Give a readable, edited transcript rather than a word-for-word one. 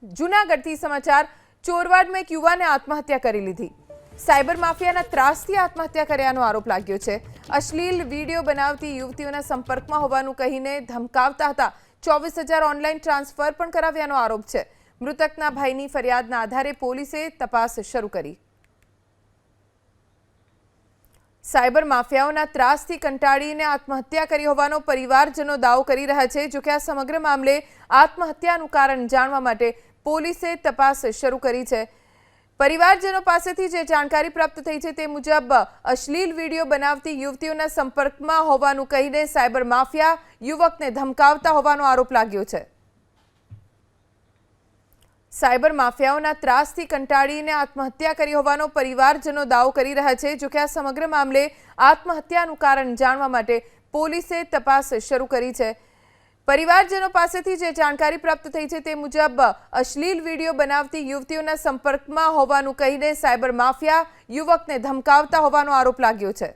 જૂનાગઢથી સમાચાર ચોરવાડમાં એક યુવાને આત્મહત્યા કરી લીધી। સાયબર માફિયાના ત્રાસથી આત્મહત્યા કર્યાનો આરોપ લાગ્યો છે। અશ્લીલ વિડીયો બનાવતી યુવતીઓના સંપર્કમાં હોવાનું કહીને ધમકાવતા હતા। 24,000 ઓનલાઈન ટ્રાન્સફર પણ કરાવ્યાનો આરોપ છે। મૃતકના ભાઈની ફરિયાદના આધારે પોલીસે તપાસ શરૂ કરી। સાયબર માફિયાઓના ત્રાસથી કંટાળીને આત્મહત્યા કરી હોવાનો પરિવારજનો દાવો કરી રહ્યા છે। જો કે આ સમગ્ર મામલે આત્મહત્યાનું કારણ જાણવા માટે પોલીસે તપાસ શરૂ કરી છે। પરિવારજનો પાસેથી જે જાણકારી પ્રાપ્ત થઈ છે તે મુજબ અશ્લીલ વિડીયો બનાવતી યુવતીઓના સંપર્કમાં હોવાનું કહીને સાયબર માફિયા યુવકને ધમકાવતા હોવાનો આરોપ લાગ્યો છે। સાયબર માફિયાઓના ત્રાસથી કંટાળીને આત્મહત્યા કરી હોવાનો પરિવારજનો દાવો કરી રહ્યા છે। જો કે આ સમગ્ર મામલે આત્મહત્યાનું કારણ જાણવા માટે પોલીસે તપાસ શરૂ કરી છે। પરિવારજનો પાસેથી જે જાણકારી પ્રાપ્ત થઈ છે તે મુજબ અશ્લીલ વિડીયો બનાવતી યુવતીઓના સંપર્કમાં હોવાનું કહીને સાયબર માફિયા યુવકને ધમકાવતા હોવાનો આરોપ લાગ્યો છે।